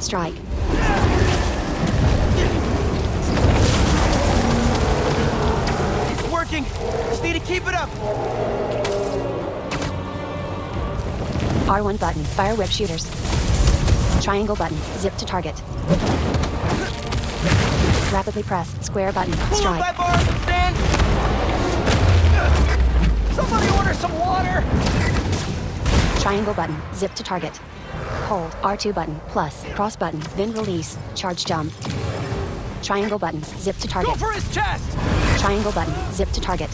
strike. It's working. Just need to keep it up. R1 button, fire web shooters. Triangle button, zip to target. Rapidly press square button, Pull up strike. that bar, stand. Somebody order some water. Triangle button, zip to target. Hold R2 button, plus, cross button, then release, charge jump. Triangle button, zip to Go target. for his chest. Triangle button, zip to target.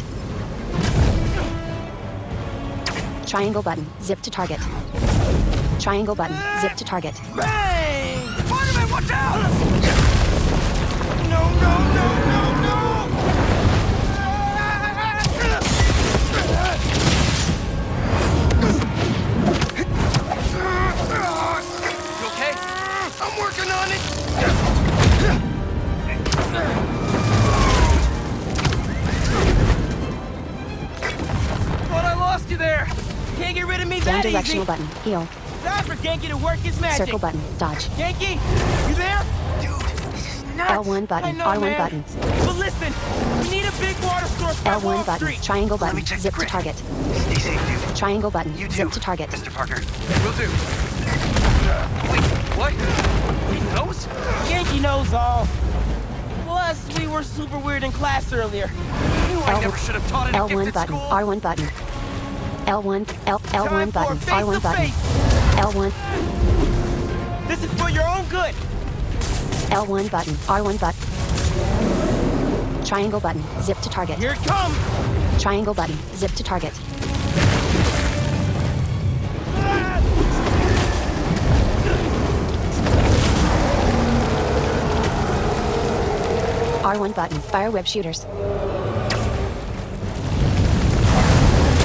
Triangle button, zip to target. Triangle button, zip to target. Bang! Spider-Man, watch out! No, no, no, no, no! You okay? I'm working on it! Thought I lost you there! Can't get rid of me Down that easy! directional button, heal. Time for Genki to work his magic! Circle button, dodge. Genki, you there? Dude, this is nuts! L1 button, I know, R1 man. button. But listen, we need a big water source by Wall L1 button, Street. triangle Let me button, check zip the to grid. target. Stay safe, dude. Triangle button, You too, zip to target. Mr. Parker. Will do. Wait, what? He knows? Genki knows all. Plus, we were super weird in class earlier. I never should have taught at a L1 gifted button, school. R1 button. L1 Time button, for R1 button. face-to-face. L1 This is for your own good. L1 button, R1 button. Triangle button, zip to target. Here it comes. Triangle button, zip to target. R1 button, fire web shooters.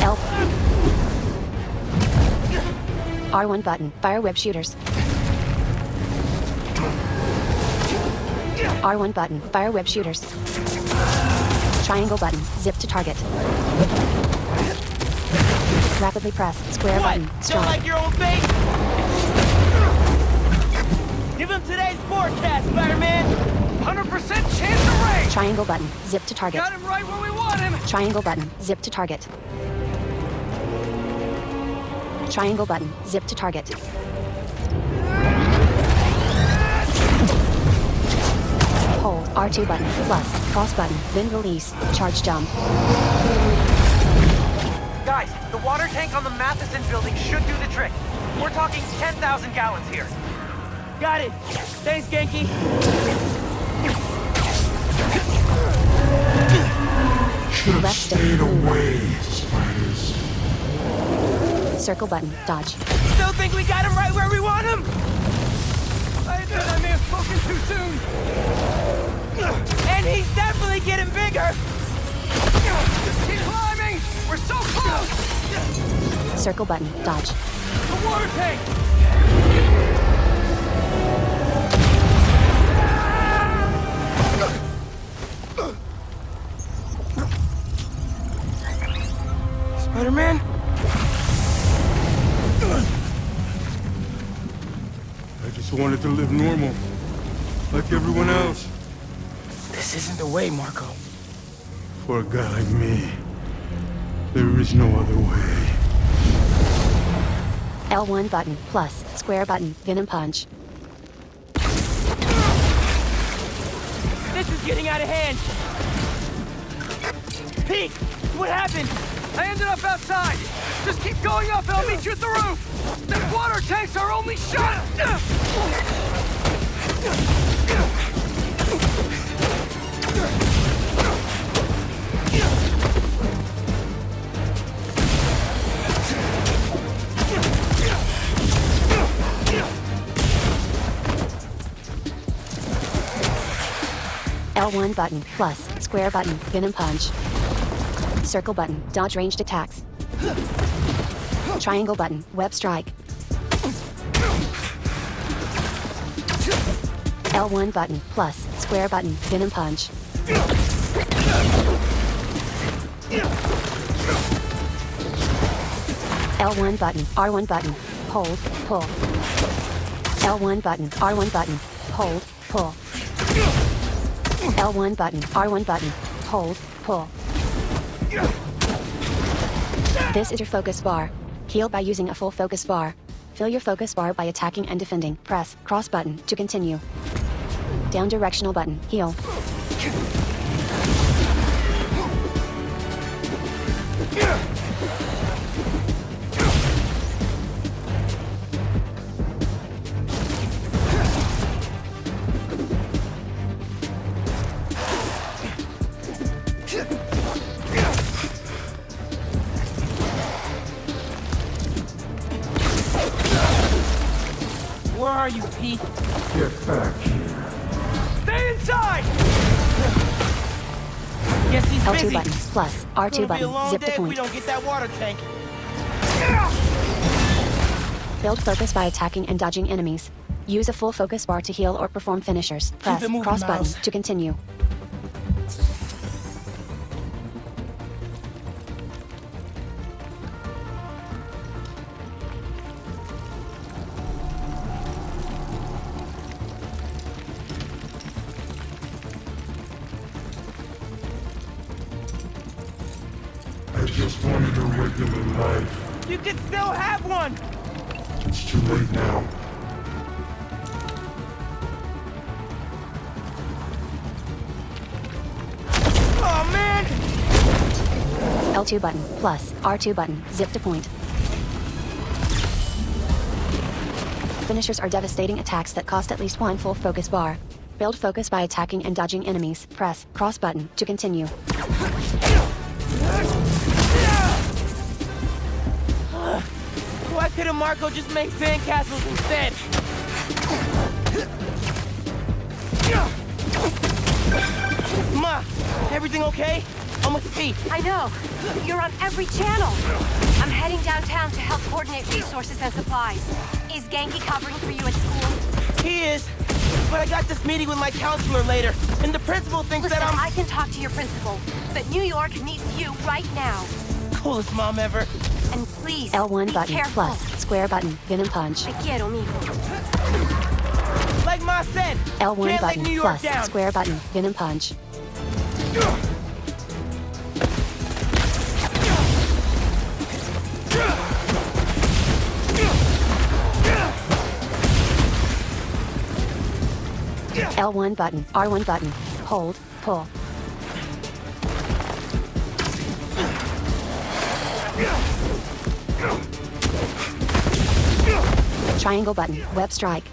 L R1 button, fire web shooters. R1 button, fire web shooters. Triangle button, zip to target. Rapidly press square What? button, Don't strike. like your own face? Give him today's forecast, Spider-Man. 100% chance of rain. Triangle button, zip to target. Got him right where we want him. Triangle button, zip to target. Triangle button, zip to target. Hold R2 button, plus, cross button, then release, charge jump. Guys, the water tank on the Matheson building should do the trick. We're talking 10,000 gallons here. Got it. Thanks, Genki. Left stick, Away, spiders. circle button, dodge. Still think we got him right where we want him? I admit I may have spoken too soon. And he's definitely getting bigger. Just keep climbing. We're so close. Circle button, dodge. The water tank. Spider-Man? I just wanted to live normal, like everyone else. This isn't the way, Marco. For a guy like me, there is no other way. L1 button, plus, square button, venom punch. This is getting out of hand. Pete, what happened? I ended up outside. Just keep going up and I'll meet you at the roof. The water tank's our only shot. L1 button, plus, square button, venom punch. Circle button, dodge ranged attacks. Triangle button, web strike. L1 button, plus, square button, venom punch. L1 button, R1 button, hold, pull. L1 button, R1 button, hold, pull. L1 button, R1 button, hold, pull. This is your focus bar. Heal by using a full focus bar. Fill your focus bar by attacking and defending. Press cross button to continue. Down directional button, heal. Where are you, Pete? Get back here. Stay inside! Guess he's L2 busy. button, plus, R2 It's gonna be a button, long zip day to if we point. don't get that water tank. Build focus by attacking and dodging enemies. Use a full focus bar to heal or perform finishers. Press it moving, cross button Miles. to continue. I just wanted a regular life. You can still have one! It's too late now. Oh, man! L2 button, plus, R2 button, zip to point. Finishers are devastating attacks that cost at least one full focus bar. Build focus by attacking and dodging enemies. Press cross button to continue. Why couldn't Marco just make sandcastles instead? Ma, everything okay? I'm with Pete. I know. You're on every channel. I'm heading downtown to help coordinate resources and supplies. Is Genki covering for you at school? He is. But I got this meeting with my counselor later, and the principal thinks Listen, that I'm I can talk to your principal, but New York needs you right now. coolest mom ever. And please, L1 be button, careful. plus, square button, venom punch. Te quiero, mijo. Like Ma said, L1 can't let button, New York plus, down. square button, venom punch. L1 button, R1 button, hold, pull. Triangle button, web strike.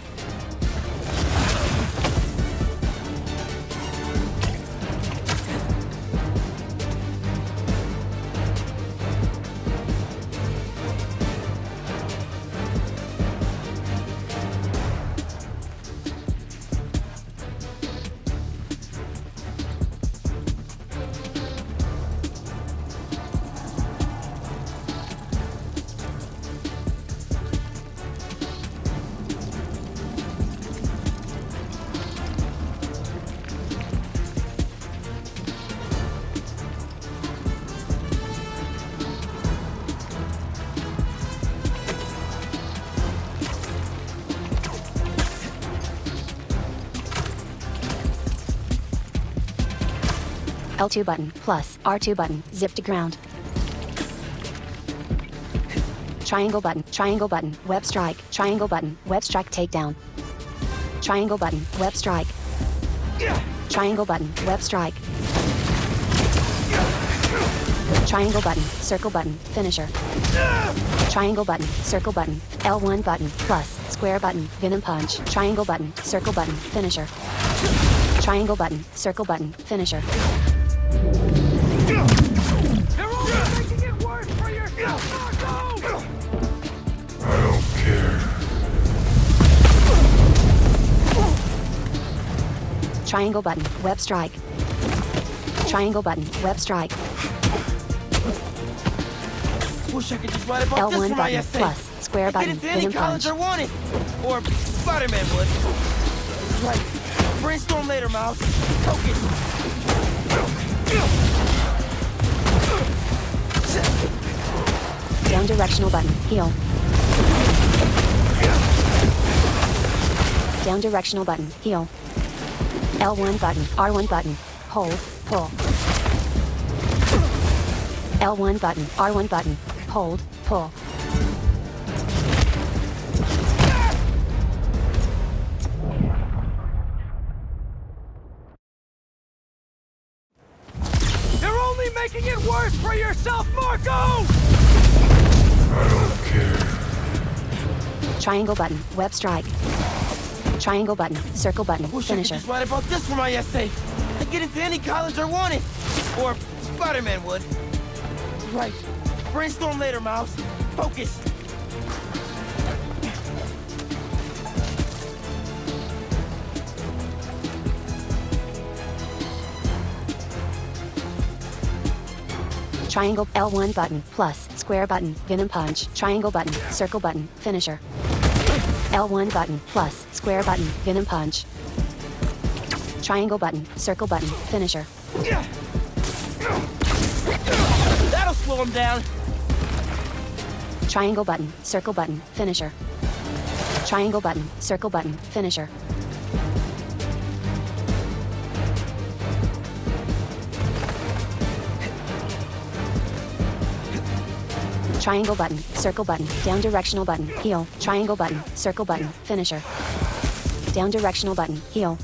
L2 button, plus, R2 button, zip to ground. Triangle button, web strike, triangle button, web strike takedown. Triangle button, web strike. Triangle button, web strike. Triangle button, circle button, finisher. Triangle button, circle button, L1 button, plus, square button, venom punch. Triangle button, circle button, finisher. Triangle button, circle button, finisher. They're only making it worse for yourself, Marco! I don't care. Triangle button, web strike. Triangle button, web strike. Wish I could just write about this L1 for my button, essay. plus, square I'd button, get into any venom college punch. I wanted. Or Spider-Man would. Right. Brainstorm later, Miles. Focus. Down directional button, heal. Down directional button. Heal. L1 button. R1 button. Hold. Pull. L1 button. R1 button. Hold. Pull. You're only making it worse for yourself, Marco! I don't care. Triangle button. Web strike. Triangle button. Circle button. Wish I could Finisher. just write about this for my essay. I'd get into any college I wanted. Or Spider-Man would. Right. Brainstorm later, Miles. Focus. Triangle L1 button. Plus. Square button. Venom punch. Triangle button. Circle button. Finisher. L1 button. Plus. Square button. Venom punch. Triangle button. Circle button. Finisher. That'll slow him down. Triangle button. Circle button. Finisher. Triangle button. Circle button. Finisher. Triangle button. Circle button. Down directional button. Heal. Triangle button. Circle button. Finisher. Down directional button. Heal.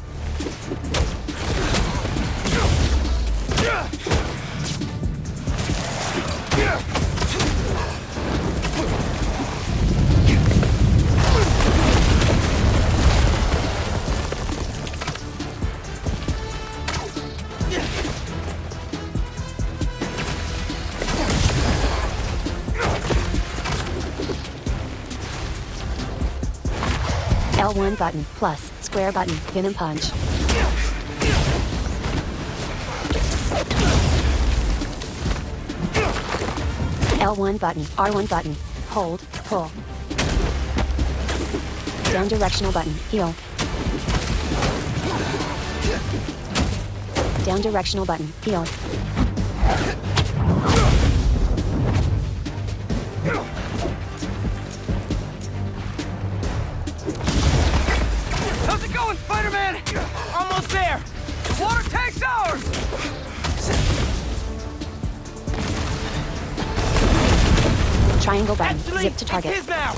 L1 button. Plus. Square button. Venom punch. L1 button. R1 button. Hold. Pull. Down directional button. Heal. Down directional button. Heal. How's it going, Spider-Man? Almost there. The water tank's ours! Triangle button. Actually, Zip to target. it's his now.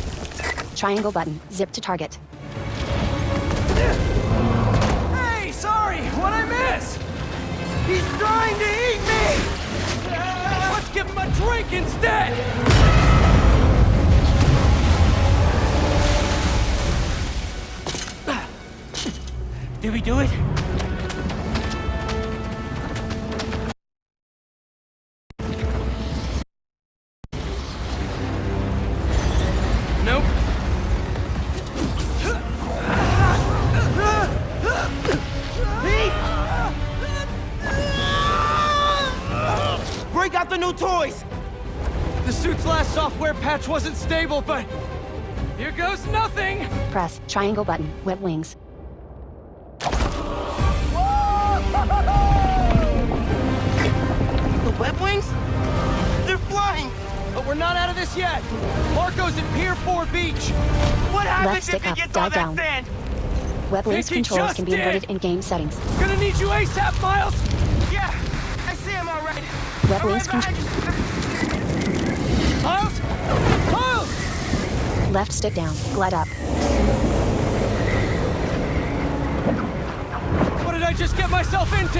Triangle button. Zip to target. Hey, sorry, what'd I miss? He's trying to eat me. Let's give him a drink instead! Did we do it? Nope. Break out the new toys. The suit's last software patch wasn't stable, but here goes nothing! Press. Triangle button. Web wings. The web wings? They're flying. But we're not out of this yet! Marco's at Pier 4 Beach! What Left happens stick if he up, gets all dive that down. sand? Web wings Think he controls just can be did. inverted in game settings. Gonna need you ASAP, Miles! Yeah, I see him all right. Web All wings right, control. Miles! Miles! Left stick down. Glide up. What did I just get myself into?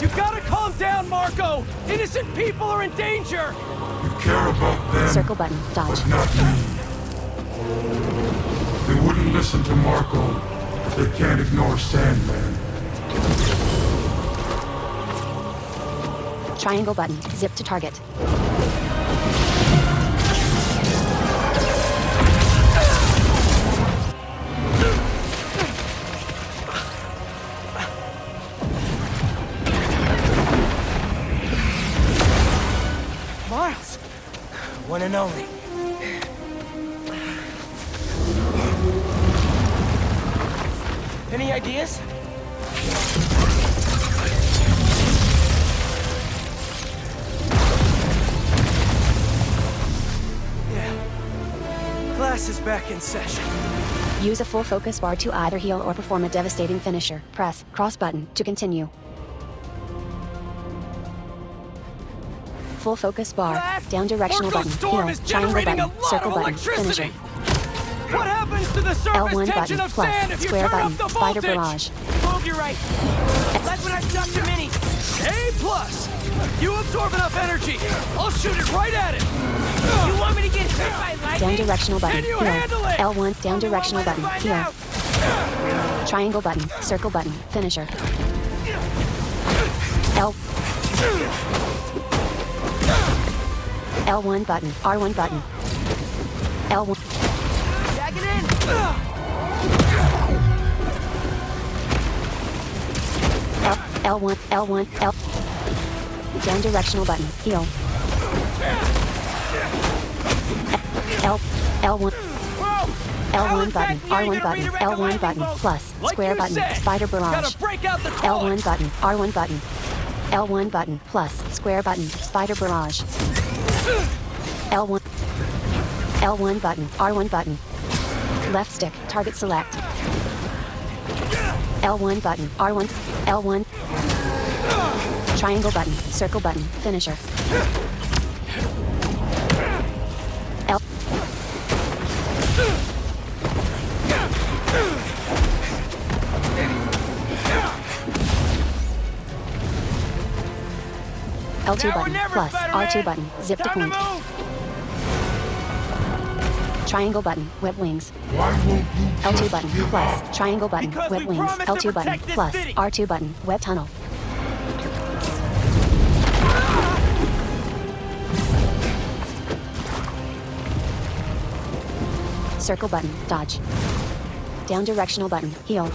You gotta calm down, Marco! Innocent people are in danger! You care about them, Circle button. Dodge. but not me. They wouldn't listen to Marco if they can't ignore Sandman. Triangle button. Zip to target. Miles! One and only. Any ideas? Yeah. Class is back in session. Use a full focus bar to either heal or perform a devastating finisher. Press cross button to continue. Full focus bar. Down directional button. Heal. Triangle button. Circle button. Finisher. What happens to the surface L1 tension button of plus sand if you square turn button. up the Spider voltage? barrage. Boom, you're right. Like when I shot your mini. A plus. You absorb enough energy. I'll shoot it right at it. You want me to get hit by lightning? Down directional button. Can you Heal. handle it? L1 down directional button. Find Heal. out. Triangle button. Circle button. Finisher. L. L1 button. R1 button. L1. Tag it in. L1. L1. L. Down directional button. Heal. L. L1. L1 button. R1 button. L1 button. Plus. Square button. Spider barrage. Gotta break out the L1 toys. button. R1 button. L1 button. Plus. Square button. Spider barrage. L1. L1 button. R1 button. Left stick. Target select. L1 button. R1. L1. Triangle button. Circle button. Finisher. L. L2 Now or button. never, Plus. Spider-Man. R2 button. Zip to Time to point. move. Triangle button. Web wings. Why won't you L2 just button. give Plus. up? Triangle button. Because Web we wings. promised to L2 button. protect this Plus. city. R2 button. Web tunnel. Circle button. Dodge. Down directional button. Heal.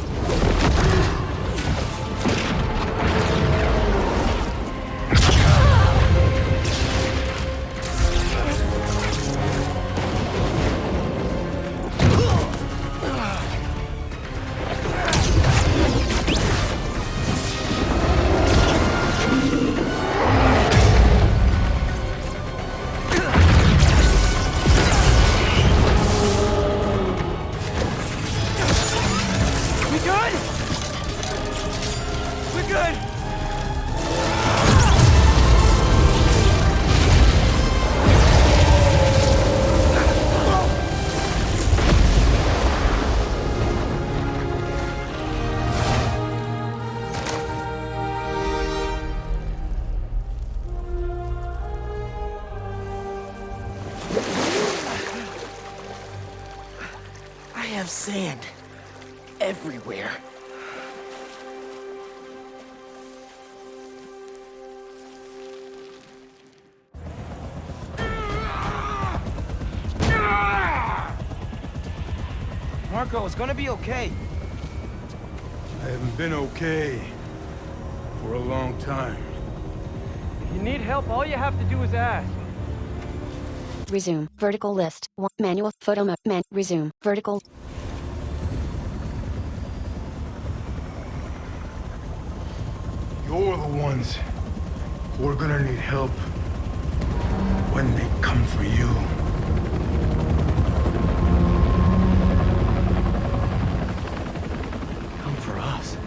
We good? We're good. I have sand everywhere. Marco, it's gonna be okay. I haven't been okay for a long time. If you need help, all you have to do is ask. Resume. Vertical list. Manual. Photo mode. Resume. Vertical. You're the ones who are gonna need help when they come for you. Come for us.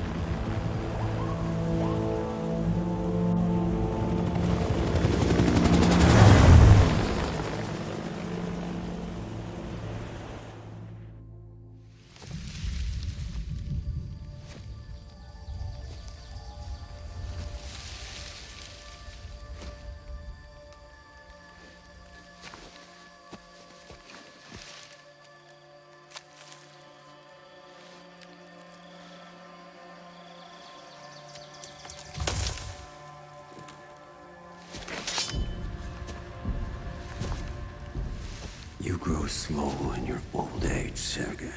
You grow slow in your old age, Sergei.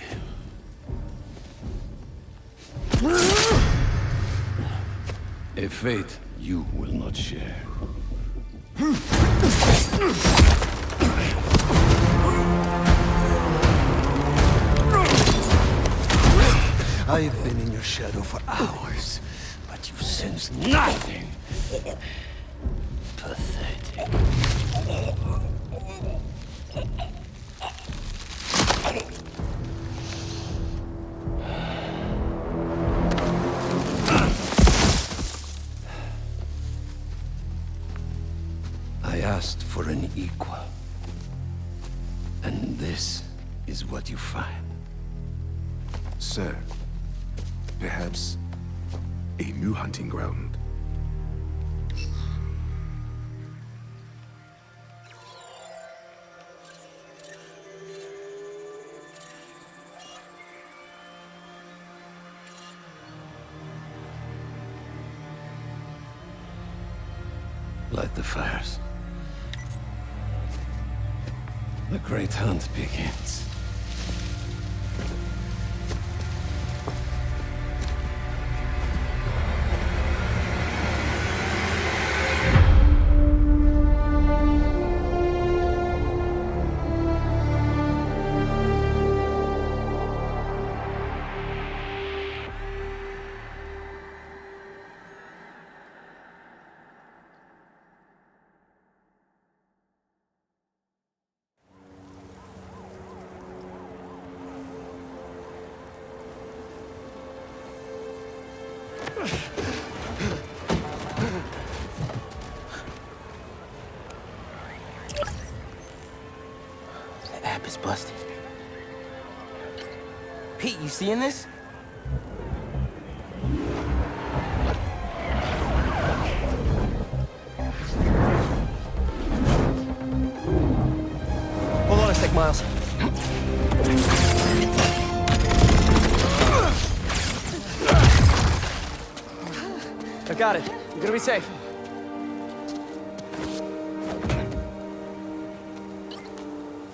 A fate you will not share. I've been in your shadow for hours, but you sense nothing. Pathetic. asked for an equal. And this is what you find. Sir, perhaps a new hunting ground. Light the fires. The great hunt begins. The app is busted. Pete, you seeing this? Hold on a sec, Miles. I got it. You're gonna be safe.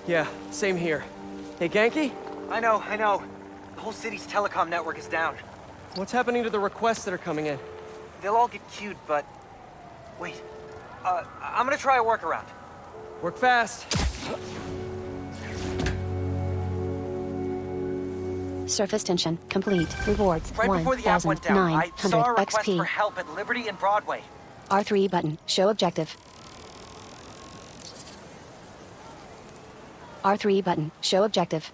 Yeah, same here. Hey, Genki? I know. The whole city's telecom network is down. What's happening to the requests that are coming in? They'll all get queued, but... Wait. I'm gonna try a workaround. Work fast. Surface tension complete. Rewards Right before the app went down, I saw a 1,900 request for XP. help at Liberty and Broadway. R3 button. Show objective. R3 button. Show objective.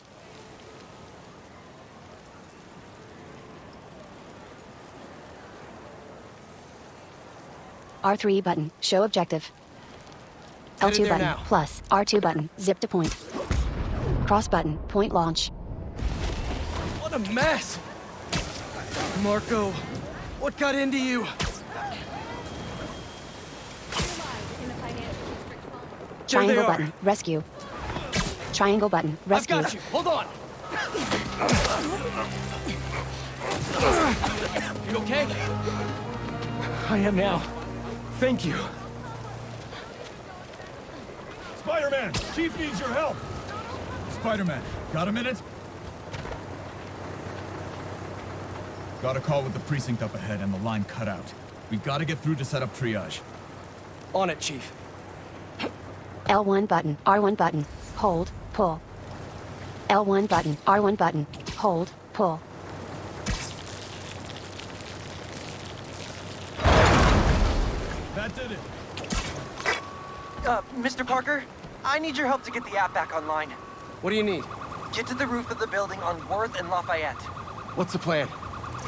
R3 button. Show objective. Headed L2 there button. now. Plus. R2 button. Zip to point. Cross button. Point launch. What a mess! Marco, what got into you? There Triangle they are. button. Rescue. Triangle button. I've Rescue. got you. Hold on. You okay? I am now. Thank you. Spider-Man! Chief needs your help! Spider-Man, got a minute? Got a call with the precinct up ahead and the line cut out. We gotta get through to set up triage. On it, Chief. L1 button. R1 button. Hold. Pull. L1 button. R1 button. Hold. Pull. That did it. Mr. Parker, I need your help to get the app back online. What do you need? Get to the roof of the building on Worth and Lafayette. What's the plan?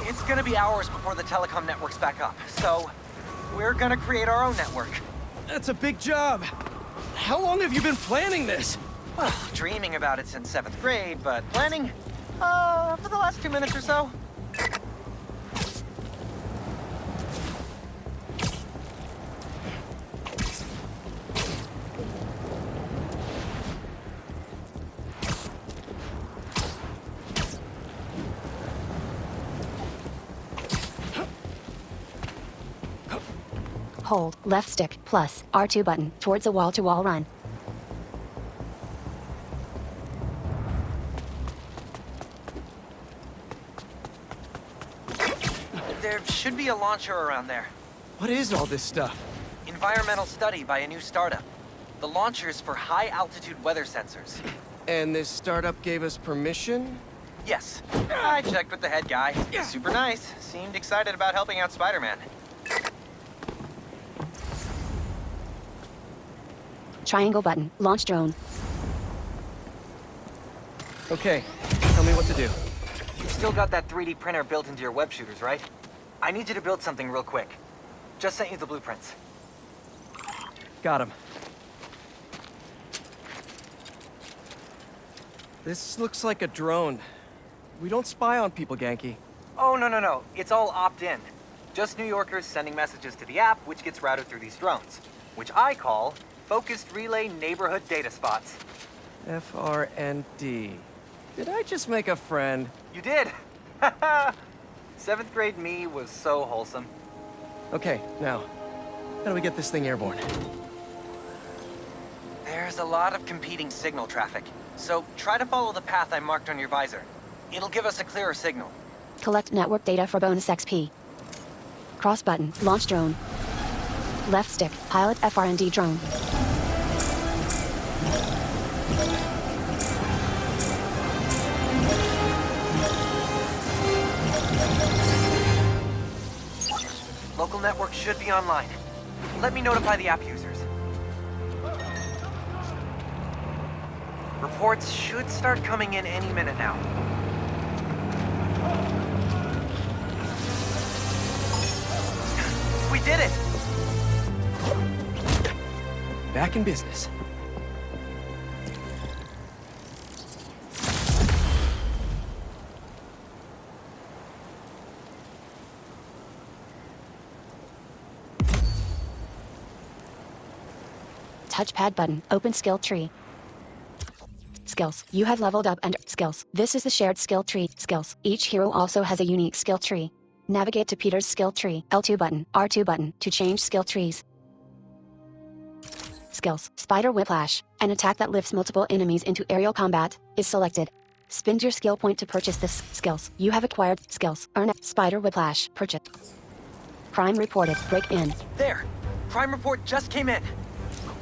It's gonna be hours before the telecom network's back up, so we're gonna create our own network. That's a big job. How long have you been planning this? Well, dreaming about it since 7th grade, but planning? For the last 2 minutes or so. Hold. Left stick. Plus. R2 button. Towards the wall-to-wall run. There should be a launcher around there. What is all this stuff? Environmental study by a new startup. The launcher's for high-altitude weather sensors. And this startup gave us permission? Yes. I checked with the head guy. Super nice. Seemed excited about helping out Spider-Man. Triangle button. Launch drone. Okay, tell me what to do. You've still got that 3D printer built into your web shooters, right? I need you to build something real quick. Just sent you the blueprints. Got him. This looks like a drone. We don't spy on people, Genki. Oh, no. It's all opt-in. Just New Yorkers sending messages to the app, which gets routed through these drones, which I call Focused Relay Neighborhood Data Spots. FRND. Did I just make a friend? You did! 7th grade me was so wholesome. Okay, now, how do we get this thing airborne? There's a lot of competing signal traffic, so try to follow the path I marked on your visor. It'll give us a clearer signal. Collect network data for bonus XP. Cross button, launch drone. Left stick, pilot FRND drone. Local network should be online. Let me notify the app users. Reports should start coming in any minute now. We did it! Back in business. Touchpad button, open skill tree. Skills. You have leveled up and skills. This is the shared skill tree. Skills. Each hero also has a unique skill tree. Navigate to Peter's skill tree. L2 button, R2 button to change skill trees. Skills. Spider Whiplash. An attack that lifts multiple enemies into aerial combat is selected. Spend your skill point to purchase this. Skills. You have acquired skills. Earn Spider Whiplash. Purchase. Crime reported. Break in. There! Crime report just came in.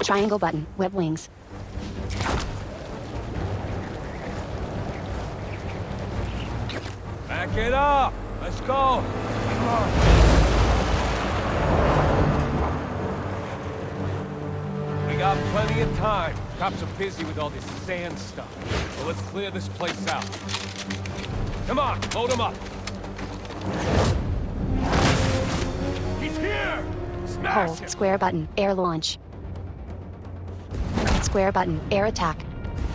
Triangle button. Web wings. Back it up! Let's go! Come on. We got plenty of time. Cops are busy with all this sand stuff. So let's clear this place out. Come on, load them up. He's here! Smash Hold him! square button. Air launch. Square button. Air attack.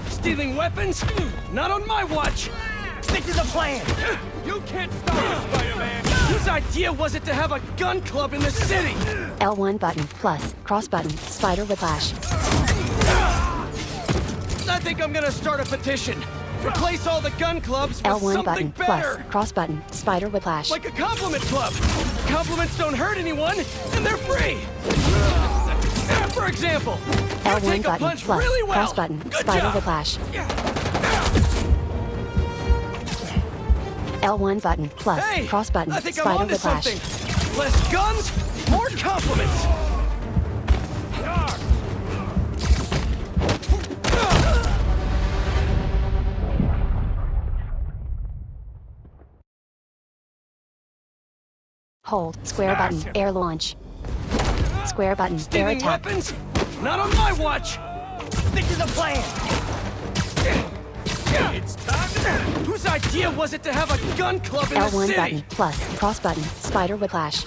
Stealing weapons? Not on my watch! Stick to the plan! You can't stop us, Spider-Man! Whose idea was it to have a gun club in the city? L1 button plus cross button. Spider Whiplash. I think I'm gonna start a petition. Replace all the gun clubs with L1 something button better! plus cross button. Spider Whiplash. Like a compliment club! Compliments don't hurt anyone, and they're free! For example, you L1 take a button punch plus really well! cross button. Good Spider job! Whiplash. L1 button plus Hey! cross button. I think I'm Spider onto Whiplash. something! Less guns, more compliments! Hold square button. Air launch. Square button. Air Stealing attack. weapons? Not on my watch! Stick to the plan! It's time! Whose idea was it to have a gun club in the L1 city? button plus cross button. Spider Whiplash.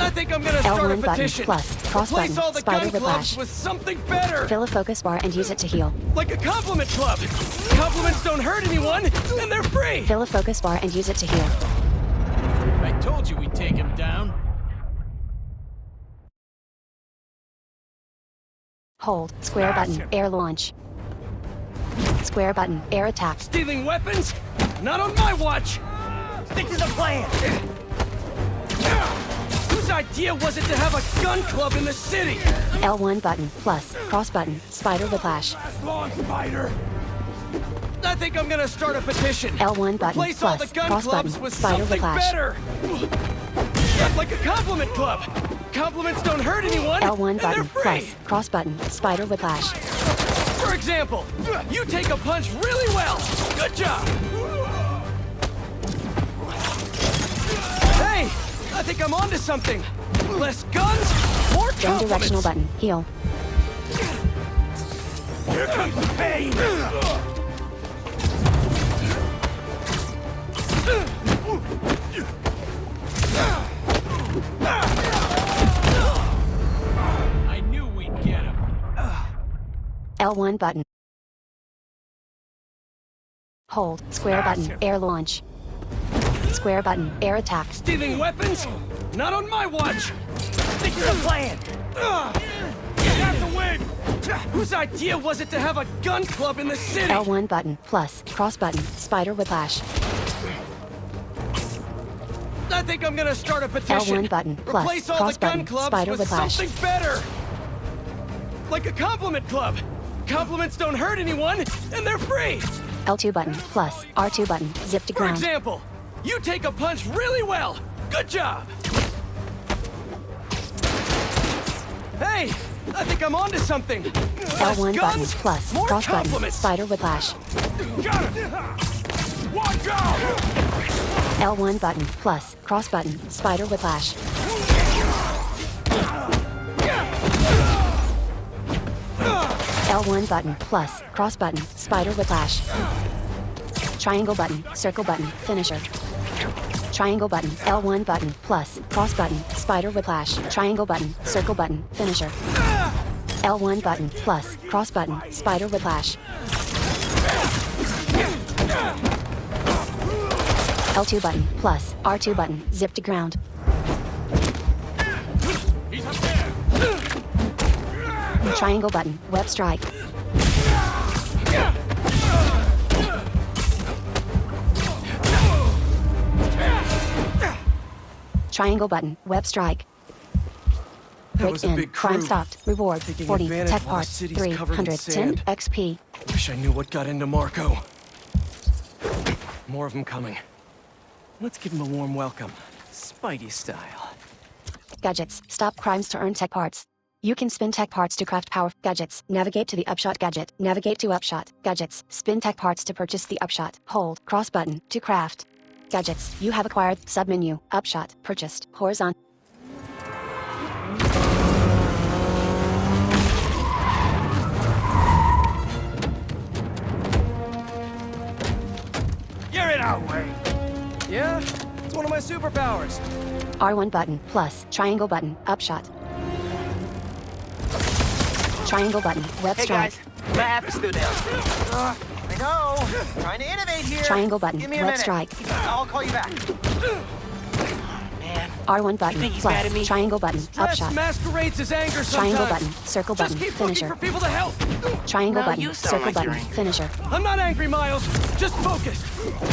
I think I'm gonna start a L1 button petition. plus cross Replace button. all the Spider gun clubs Whiplash. with something better! Fill a focus bar and use it to heal. Like a compliment club! Compliments don't hurt anyone, and they're free! Fill a focus bar and use it to heal. I told you we'd take him down. Hold square Smash button. him. Air launch. Square button. Air attack. Stealing weapons? Not on my watch! Stick to the plan! Whose idea was it to have a gun club in the city? L1 button plus cross button. Spider Whiplash. Last long, Spider! I think I'm gonna start a petition. L1 button Replace all plus the gun cross clubs button. with Spider something Whiplash. better! Like a compliment club! Compliments don't hurt anyone, L1 and they're button free! plus cross button. Spider Whiplash. For example, you take a punch really well! Good job! Hey! I think I'm onto something! Less guns, more Down compliments! directional button. Heal. Here comes the pain! I knew we'd get him. L1 button. Hold, square button, air launch. Square button, air attack. Stealing weapons? Not on my watch! Stick to the plan! You have to win! Whose idea was it to have a gun club in the city? L1 button, plus, cross button, spider whiplash. I think I'm gonna start a petition. L1 button, plus, Replace all cross the gun button, clubs spider with whiplash. something better! Like a compliment club! Compliments don't hurt anyone, and they're free! L2 button, plus, R2 button, zip to For ground. example, you take a punch really well! Good job! Hey! I think I'm onto something! Less L1 button, guns, plus, more cross button, compliments! spider whiplash. Got it! Watch out! L1 button, plus, cross button, spider whiplash. L1 button, plus, cross button, spider whiplash. Triangle button, circle button, finisher. Triangle button, L1 button, plus, cross button, spider whiplash. Triangle button, circle button, finisher. L1 button, plus, cross button, spider whiplash. L2 button, plus, R2 button, zip to ground. He's up there! Triangle button, web strike. Triangle button, web strike. That was a Break in, big crew. crime stopped, reward, Taking 40, advantage tech while the parts, city's covered in 310 sand. XP. Wish I knew what got into Marco. More of them coming. Let's give him a warm welcome. Spidey style. Gadgets, stop crimes to earn tech parts. You can spin tech parts to craft power gadgets. Navigate to the upshot gadget. Navigate to upshot gadgets. Spin tech parts to purchase the upshot. Hold cross button to craft gadgets. You have acquired submenu. Upshot purchased. Horizontal. You're in our way. Yeah, it's one of my superpowers. R1 button plus triangle button. Upshot. Triangle button. Web Hey strike. guys, my app is still down. I know. Trying to innovate here. Triangle button. Give me a Web minute. strike. I'll call you back. Man, R1 button think he's mad at plus me? triangle button. stress Upshot. masquerades as anger sometimes. Triangle button. Circle Just button. keep looking Finisher. for people to help. Triangle Now button. you sound Circle like button. you're angry. Finisher. I'm not angry, Miles. Just focused.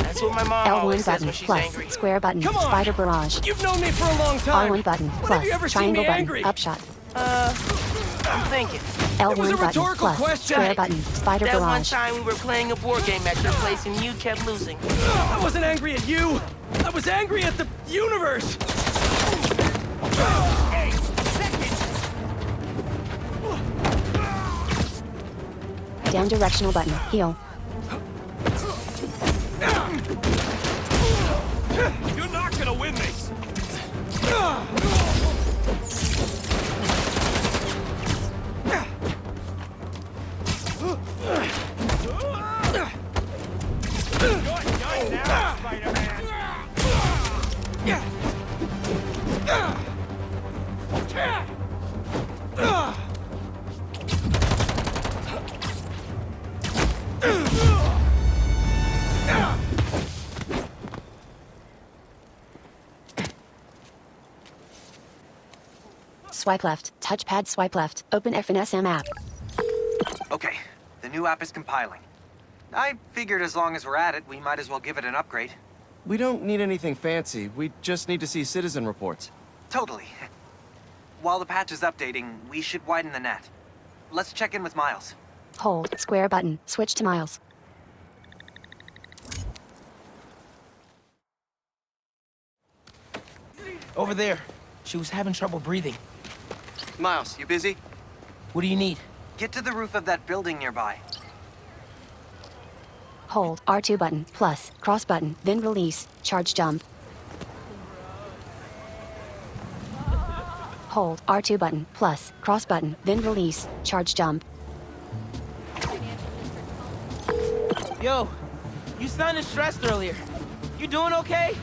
That's what my mom always L1 says button when she's plus angry. square button. Come on. Spider barrage. You've known me for a long time. R1 button When plus have you ever seen triangle me button. angry? Upshot. I'm thinking. L1 was a button rhetorical plus question. square button. Spider That one barrage. time we were playing a board game at your place and you kept losing. I wasn't angry at you. I was angry at the universe. Down directional button. Heal. You're not gonna win this! You're done now, Spider-Man! Swipe left. Touchpad swipe left. Open FNSM app. Okay, the new app is compiling. I figured as long as we're at it, we might as well give it an upgrade. We don't need anything fancy. We just need to see citizen reports. Totally. While the patch is updating, we should widen the net. Let's check in with Miles. Hold square button. Switch to Miles. Over there. She was having trouble breathing. Miles, you busy? What do you need? Get to the roof of that building nearby. Hold R2 button plus cross button. Then release. Charge jump. Hold R2 button plus cross button. Then release. Charge jump. Yo, you sounded stressed earlier. You doing okay?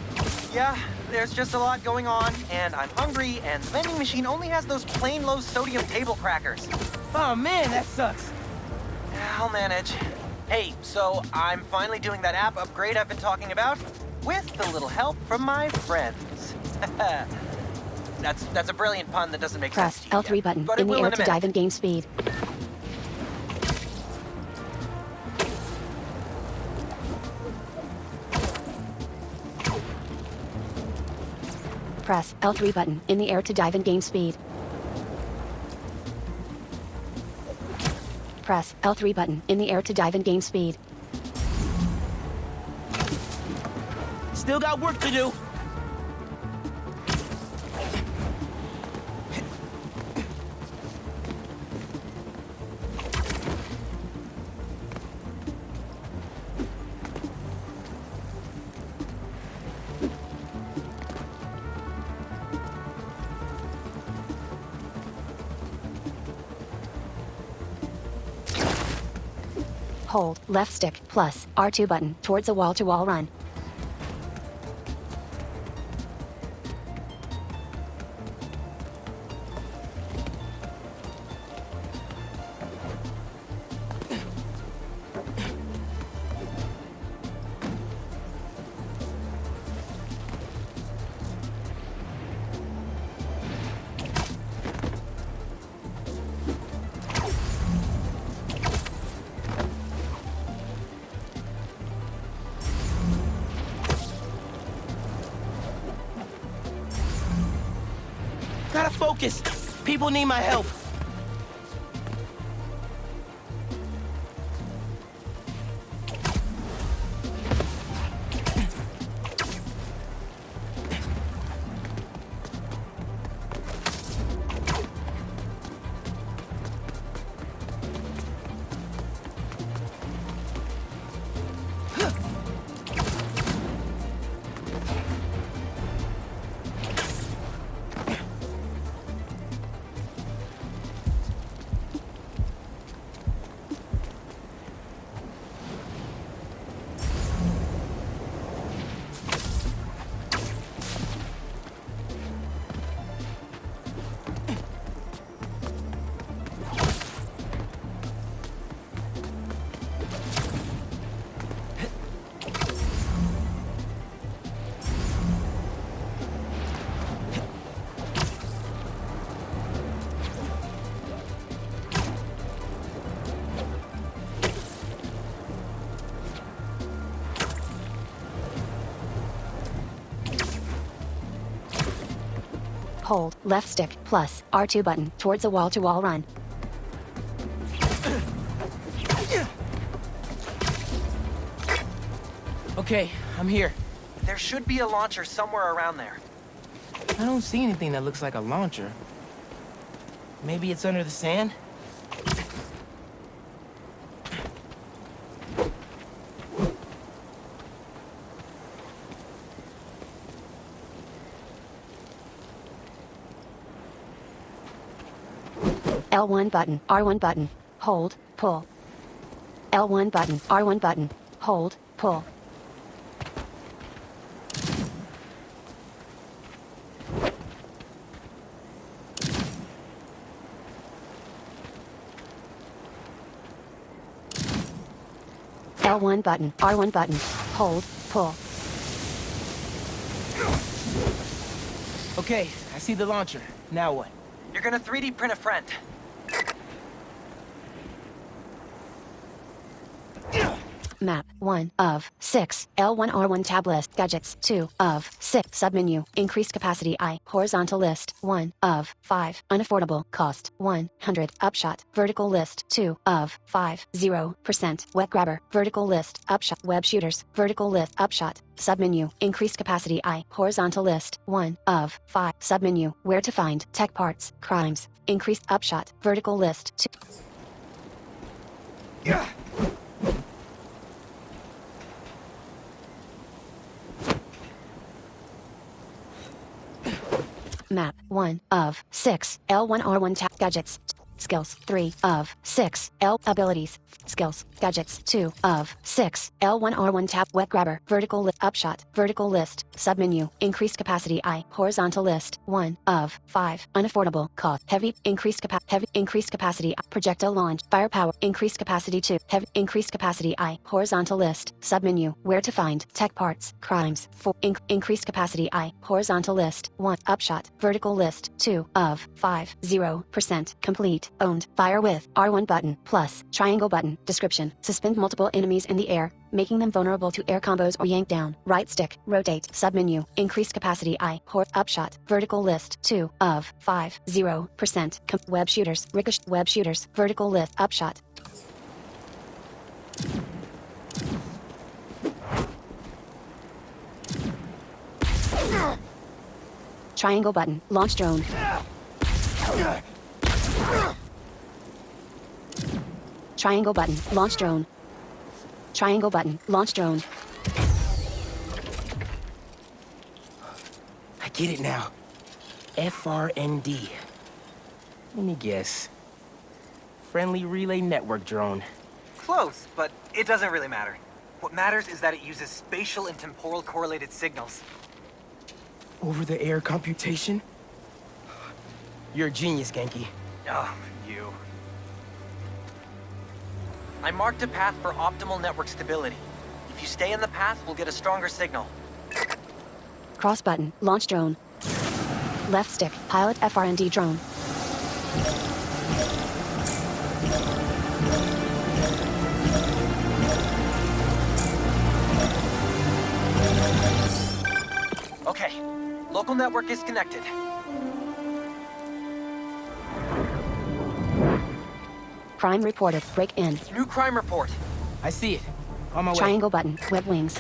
Yeah, there's just a lot going on, and I'm hungry, and the vending machine only has those plain low sodium table crackers. Oh man, that sucks. I'll manage. Hey, so I'm finally doing that app upgrade I've been talking about, with a little help from my friends. That's a brilliant pun that doesn't make Press sense to you L3 yet, button but it in the will air in a to dive minute. in game speed. Press L3 button in the air to dive in game speed. Press L3 button in the air to dive in game speed. Still got work to do. Hold left stick plus R2 button towards a wall-to-wall run. Gotta focus. People need my help. Hold left stick plus R2 button towards a wall-to-wall run. Okay, I'm here. There should be a launcher somewhere around there. I don't see anything that looks like a launcher. Maybe it's under the sand? L1 button, R1 button, hold, pull. L1 button, R1 button, hold, pull. L1 button, R1 button, hold, pull. Okay, I see the launcher. Now what? You're gonna 3D print a friend. Map 1 of 6. L1 R1 tab list. Gadgets 2 of 6. Submenu. Increased capacity I. Horizontal list 1 of 5. Unaffordable cost 100. Upshot. Vertical list 2 of 5. 0%. Web grabber. Vertical list. Upshot. Web shooters. Vertical list. Upshot. Submenu. Increased capacity I. Horizontal list 1 of 5. Submenu. Where to find tech parts. Crimes. Increased upshot. Vertical list 2. Yeah. Map 1 of 6. L1 R1 tab. Gadgets Skills 3 of 6. L abilities. Skills. Gadgets 2 of 6. L1 R1 tap web grabber. Vertical upshot. Vertical list. Submenu. Increased capacity I. Horizontal list 1 of 5. Unaffordable cost. Heavy increased capacity I. Projectile launch. Firepower. Increased capacity 2. Heavy increased capacity I. Horizontal list. Submenu. Where to find. Tech parts. Crimes. 4. Increased capacity I. Horizontal list 1. Upshot. Vertical list 2 of 5. 0% complete. Owned. Fire with R1 button plus triangle button. Description. Suspend multiple enemies in the air, making them vulnerable to air combos or yank down. Right stick. Rotate. Submenu. Increased capacity I. Upshot. Vertical list 2 of 5. 0%. Web shooters. Ricochet. Web shooters. Vertical list. Upshot. Triangle button. Launch drone. Triangle button. Launch drone. Triangle button. Launch drone. I get it now. FRND. Let me guess. Friendly Relay Network drone. Close, but it doesn't really matter. What matters is that it uses spatial and temporal correlated signals. Over-the-air computation? You're a genius, Genki. Oh, you. I marked a path for optimal network stability. If you stay in the path, we'll get a stronger signal. Cross button. Launch drone. Left stick. Pilot FRND drone. Okay. Local network is connected. Crime reported. Break in. New crime report. I see it. On my way. Triangle button. Web wings.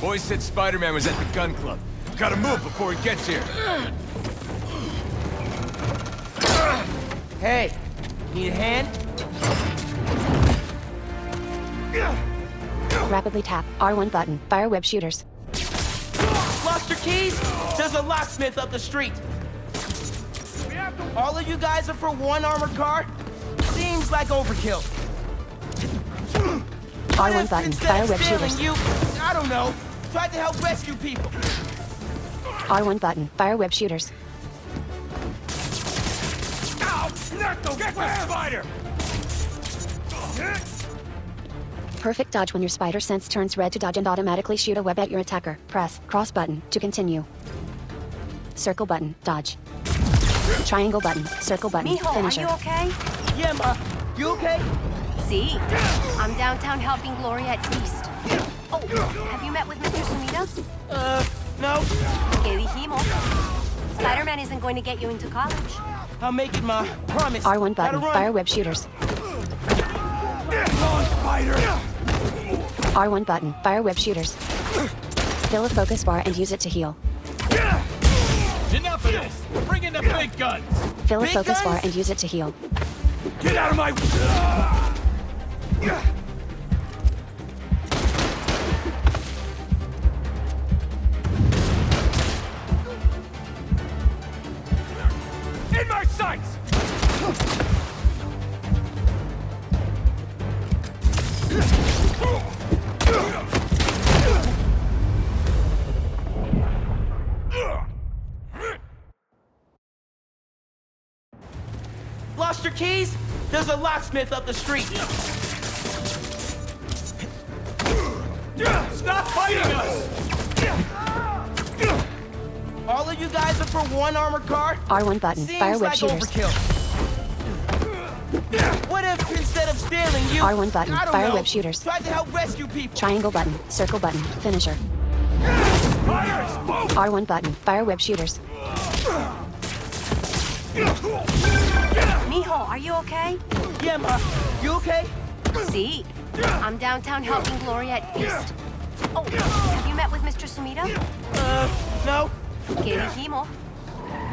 Boys said Spider-Man was at the gun club. Gotta move before he gets here. Hey, need a hand? Rapidly tap R1 button. Fire web shooters. Lost your keys? There's a locksmith up the street. All of you guys are for one armored car? Seems like overkill. R1 button. Fire web shooters. You, I don't know, tried to help rescue people. R1 button. Fire web shooters. Ow! Not the Get the spider! Perfect dodge when your spider sense turns red to dodge and automatically shoot a web at your attacker. Press cross button to continue. Circle button. Dodge. Triangle button. Circle button. Mijo, Finisher. are you okay? Yeah, Ma. You okay? See? I'm downtown helping Gloria at Feast. Oh, have you met with Mr. Sumida? No. Que dijimos? Spider-Man isn't going to get you into college. I'll make it, Ma. Promise. R1 Gotta button. run. Fire web shooters. R1 button. Fire web shooters. Fill a focus bar and use it to heal. Enough of this! Bring in the big guns! Fill a Big focus bar guns? and use it to heal. Get out of my... In my sights! Lost your keys? There's a locksmith up the street. Stop fighting us! All of you guys are for one armored car? R1 button. Seems Fire web like shooters. overkill. What if instead of stealing you... R1 button. I don't Fire know, web shooters. tried to help rescue people? Triangle button. Circle button. Finisher. Fire! Smoke! R1 button. Fire web shooters. Mijo, are you okay? Yeah, Ma. You okay? See? I'm downtown helping Gloria at Feast. Oh, have you met with Mr. Sumida? No. Que dijimos?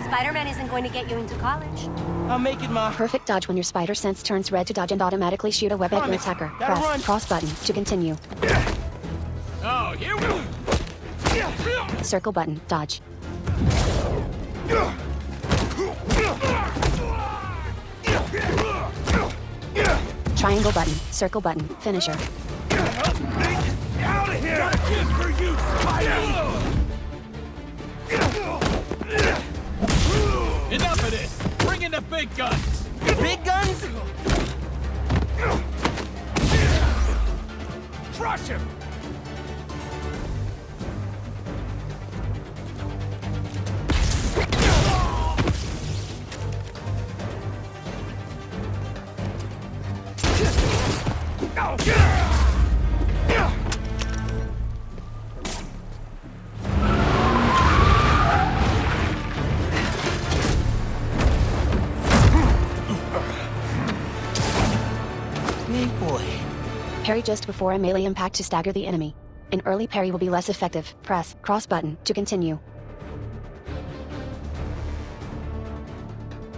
Spider-Man isn't going to get you into college. I'll make it, Ma. Perfect dodge when your spider sense turns red to dodge and automatically shoot a web at your attacker. Gotta Press run. cross button to continue. Oh, here we go. Circle button, dodge. Triangle button, circle button, finisher. Out of here! Got a gift for you, Spidey! Enough of this! Bring in the big guns! Big guns? Crush him! Parry just before a melee impact to stagger the enemy. An early parry will be less effective. Press cross button to continue.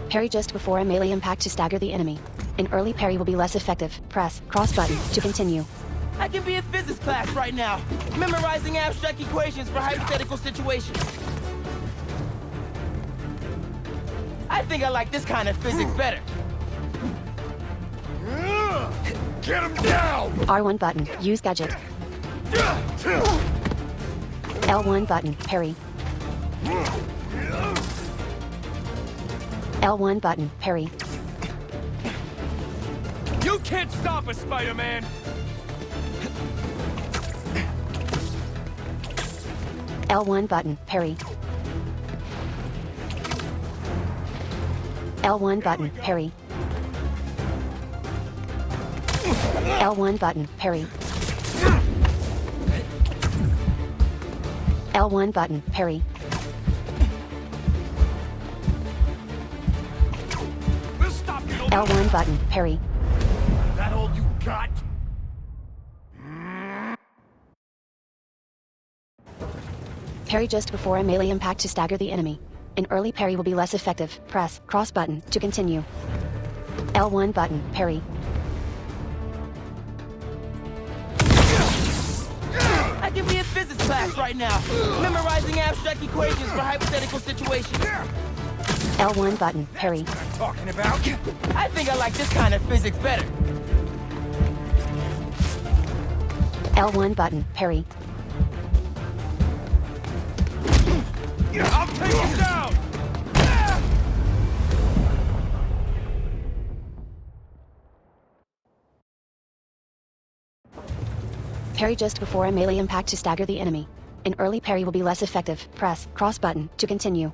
Parry just before a melee impact to stagger the enemy. An early parry will be less effective. Press cross button to continue. I can be in physics class right now, memorizing abstract equations for hypothetical situations. I think I like this kind of physics better. Get him down! R1 button, use gadget. L1 button, parry. L1 button, parry. You can't stop us, Spider-Man! L1 button, parry. L1 button, parry. L1 button, parry. L1 button, parry. We'll stop you! L1 button, parry. That all you got? Parry just before a melee impact to stagger the enemy. An early parry will be less effective. Press cross button to continue. L1 button, parry. I can be in physics class right now, memorizing abstract equations for hypothetical situations. L1 button, parry. What I'm talking about? I think I like this kind of physics better. L1 button, parry. I'll take you down! Parry just before a melee impact to stagger the enemy. An early parry will be less effective. Press cross button to continue.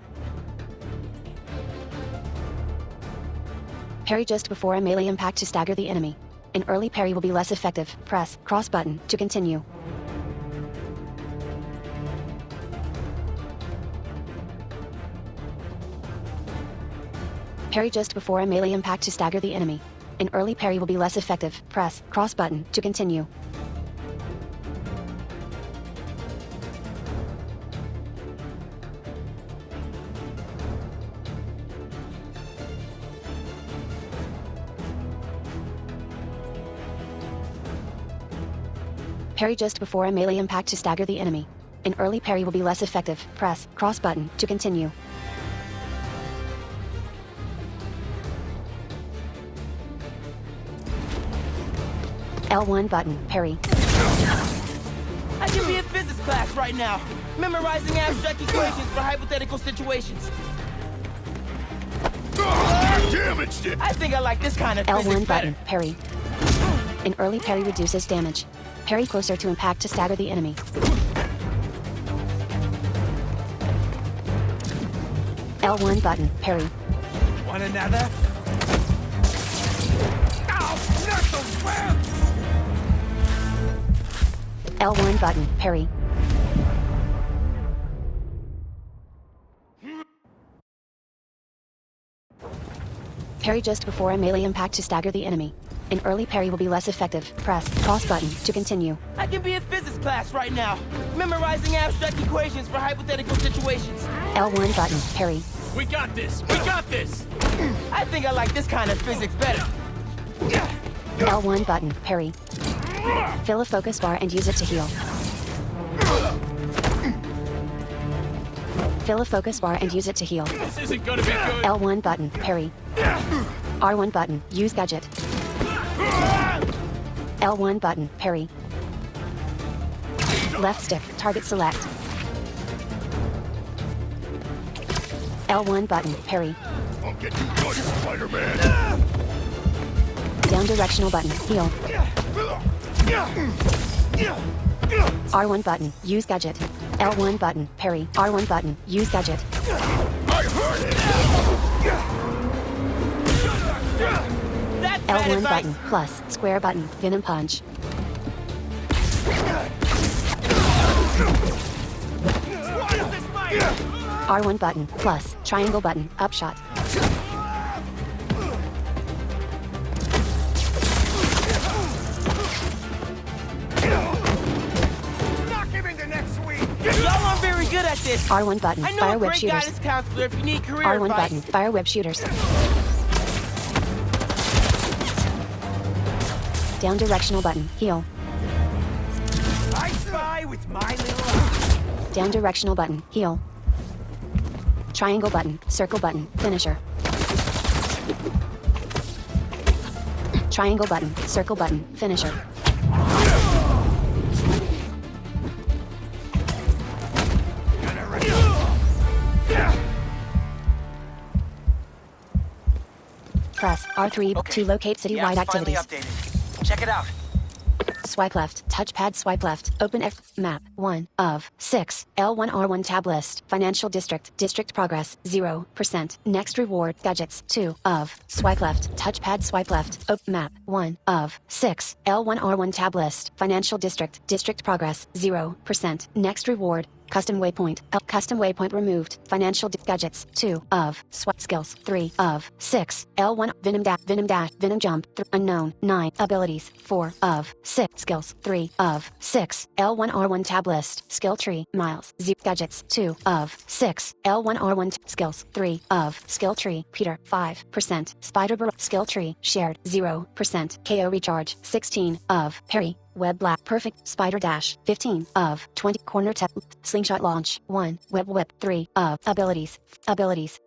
Parry just before a melee impact to stagger the enemy. An early parry will be less effective. Press cross button to continue. Parry just before a melee impact to stagger the enemy. An early parry will be less effective. Press cross button to continue. Parry just before a melee impact to stagger the enemy. An early parry will be less effective. Press cross button to continue. L1 button, parry. I can be in physics class right now, memorizing abstract equations for hypothetical situations. Damaged it! I think I like this kind of physics L1 better. button, parry. An early parry reduces damage. Parry closer to impact to stagger the enemy. L1 button, parry. Want another? Ow! Not the web! L1 button, parry. Parry just before a melee impact to stagger the enemy. An early parry will be less effective. Press cross button to continue. I can be in physics class right now, memorizing abstract equations for hypothetical situations. L1 button, parry. We got this! We got this! I think I like this kind of physics better. L1 button, parry. Fill a focus bar and use it to heal. Fill a focus bar and use it to heal. This isn't gonna be good! L1 button, parry. R1 button, use gadget. L1 button, parry. Left stick, target select. L1 button, parry. I'll get you good, Spider-Man. Down directional button, heal. R1 button, use gadget. L1 button, parry. R1 button, use gadget. I heard it. That's bad L1 advice. button, plus, square button, venom punch. R1 button, plus, triangle button, upshot. Knock him into next week. Y'all aren't very good at this. R1 button, I know fire a whip great shooters. guidance counselor if you need career R1 advice. button, fire whip shooters. Down directional button, heal. I spy with my little eye. Down directional button, heal. Triangle button, circle button, finisher. Triangle button, circle button, finisher. Press R3 to locate citywide activities. Updated. Check it out. Swipe left, touchpad swipe left, open F, map, 1 of 6, L1 R1 tab list, financial district, district progress, 0%, next reward, gadgets, 2 of, swipe left, touchpad swipe left, open map, 1 of 6, L1 R1 tab list, financial district, district progress, 0%, next reward, custom waypoint, custom waypoint removed, financial gadgets, 2 of, swipe skills, 3 of 6, L1 venom dash, venom jump, unknown, 9 abilities, 4 of 6 skills, 3 of 6, L1 R1 tab list, skill tree, miles, gadgets, 2 of 6, L1 R1 skills, 3 of skill tree, Peter, 5%, spider skill tree, shared, 0%, KO recharge, 16 of parry, web black, perfect, spider dash, 15 of 20, corner tap, slingshot launch, 1, web whip, 3 of abilities,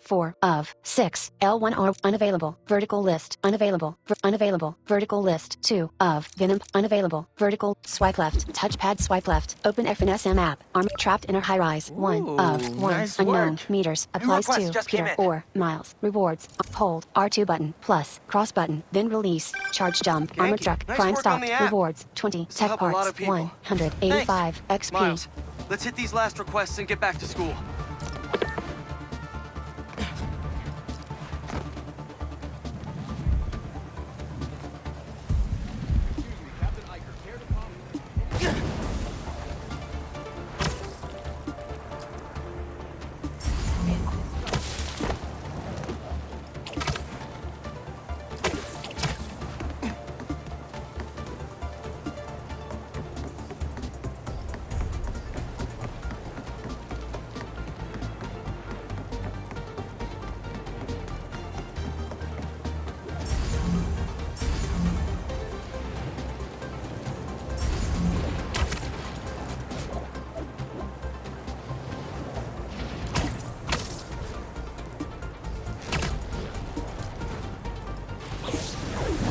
4 of 6, L1 R, unavailable, vertical list, unavailable, unavailable, vertical list, 2 of venom, unavailable, vertical, swipe left, touchpad swipe left, open FNSM app, arm, trapped inner high rise, 1 of 1, nice unknown, work. meters, applies request to, just came Peter, in. or, miles, rewards, hold, R2 button, plus, cross button, then release, charge jump, armor Yankee, truck, nice crime work on stopped, the app. rewards, 20, This'll tech help a lot parts, of people. 185 XP. Miles, let's hit these last requests and get back to school.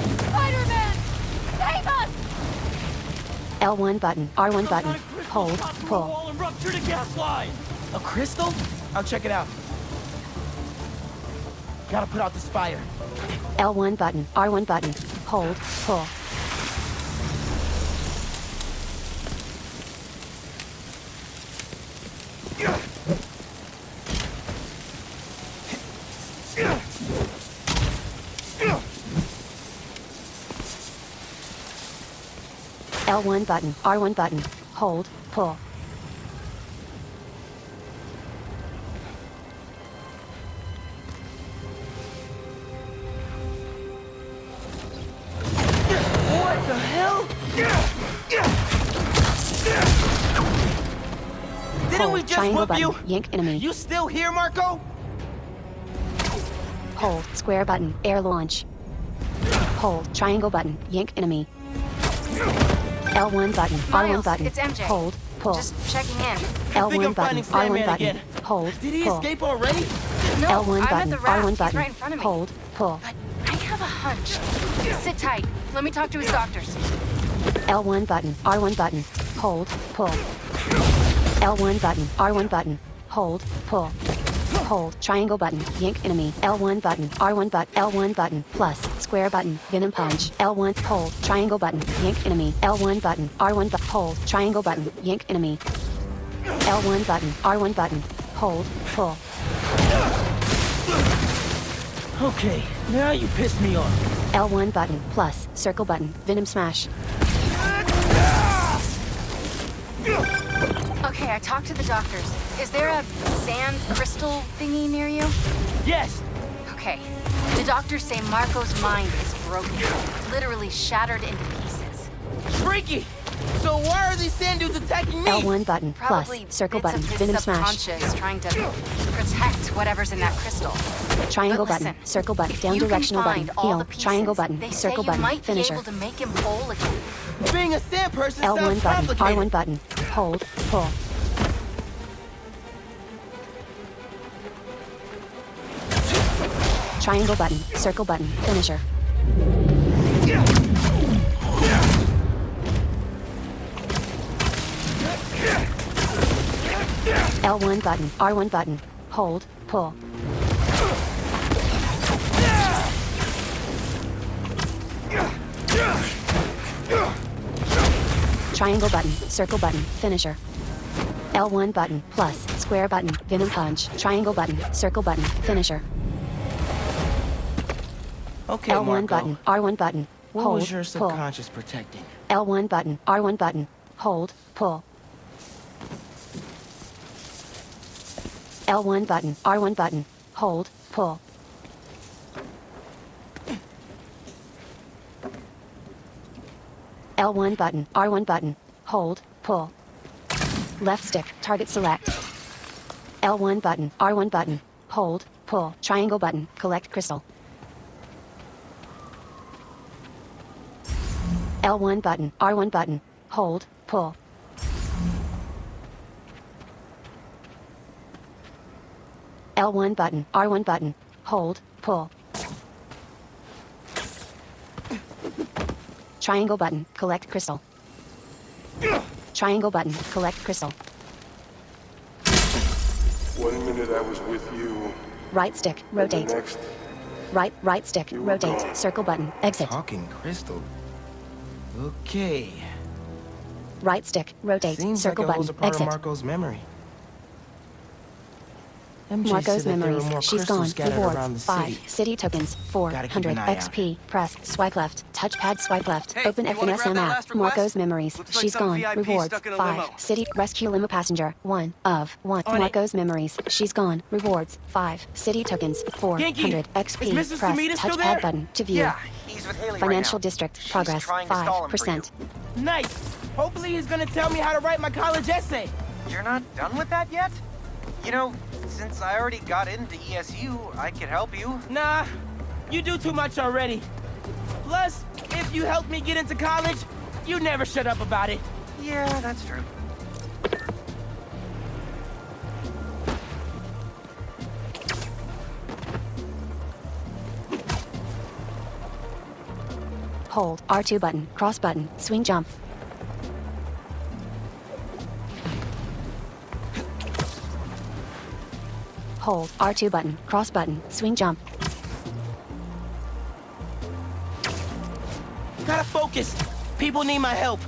Spider-Man! Save us! L1 button, R1 button, hold, pull. And ruptured a gas line. A crystal? I'll check it out. Gotta put out the spider. L1 button, R1 button, hold, pull. L1 button, R1 button, hold, pull. What the hell? Didn't we Hold, just triangle whoop button, you? yank enemy. You still here, Marco? Hold square button. Air launch. Hold triangle button. Yank enemy. L1 button. R1 Miles, button. it's MJ. Hold. Pull. Just checking in. I think L1 I'm button. finding R1 Sandman button. again. Hold. Did he pull. escape already? No, L1 I'm button. at the raft. R1 He's button. right in front of me. Hold. Pull. But I have a hunch. Sit tight. Let me talk to his doctors. L1 button. R1 button. Hold. Pull. L1 button. R1 button. Hold. Pull. Hold triangle button. Yank enemy. L1 button. R1 button. L1 button. Plus square button. Venom punch. L1 hold triangle button. Yank enemy. L1 button. R1 button. Hold triangle button. Yank enemy. L1 button. R1 button. Hold. Pull. Okay, now you pissed me off. L1 button. Plus circle button. Venom smash. Okay, I talked to the doctors. Is there a sand crystal thingy near you? Yes. Okay. The doctors say Marco's mind is broken. Literally shattered into pieces. Freaky. So why are these sand dudes attacking me? L1 button. Plus Probably circle bits button. of his Venom smash. subconscious trying to protect whatever's in that crystal. Triangle But button. listen, Circle button. Down you directional can button. find all Heal. the pieces. Triangle button. They Circle say button. You might Finisher. be able to make him whole again. Being a sand person L1 sounds button. complicated. R1 button. Hold. Pull. Triangle button. Circle button. Finisher. L1 button. R1 button. Hold. Pull. Triangle button. Circle button. Finisher. L1 button. Plus. Square button. Venom punch. Triangle button. Circle button. Finisher. Okay, L1 Marco. button. R1 button. What Hold. was your Pull. subconscious protecting? L1 button. R1 button. Hold. Pull. L1 button. R1 button. Hold. Pull. L1 button. R1 button. Hold. Pull. Left stick. Target select. L1 button. R1 button. Hold. Pull. Triangle button. Collect crystal. L1 button. R1 button. Hold. Pull. L1 button. R1 button. Hold. Pull. Triangle button. Collect crystal. Triangle button. Collect crystal. 1 minute I was with you. Right stick. Rotate. The next, Right stick. You were Rotate. gone. Circle button. Exit. Talking crystal. Okay. Right stick. Rotate. Seems Circle like it holds button. a part Exit. of Marco's memory. MJ Marco's said that there memories. were more She's crystals gone. scattered Rewards. around the 5. city. City tokens. Gotta keep 400 an eye out. XP. Press. Swipe left. Touchpad swipe left. Hey, Open you wanna grab FNSM that app. last request? Marco's memories. Looks like She's some gone. VIP Rewards. stuck in a 5. limo. City rescue limo passenger. 1 of 1. On it. Marco's memories. She's gone. Rewards. 5. City tokens. 400 Genki, XP. is Mrs. Press Sumida still touchpad there? button to view. Yeah, he's with Haley Financial right now. district. She's Progress. trying to stall him for 5%. Nice. Hopefully he's gonna tell me how to write my college essay. You're not done with that yet? You know, since I already got into ESU, I could help you. Nah, you do too much already. Plus, if you help me get into college, you never shut up about it. Yeah, that's true. Hold. R2 button. Cross button. Swing jump. Hold. R2 button. Cross button. Swing jump. Gotta focus. People need my help.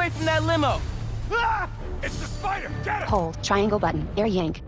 away from that limo! Ah! It's the spider! Get him! Hold triangle button, air yank.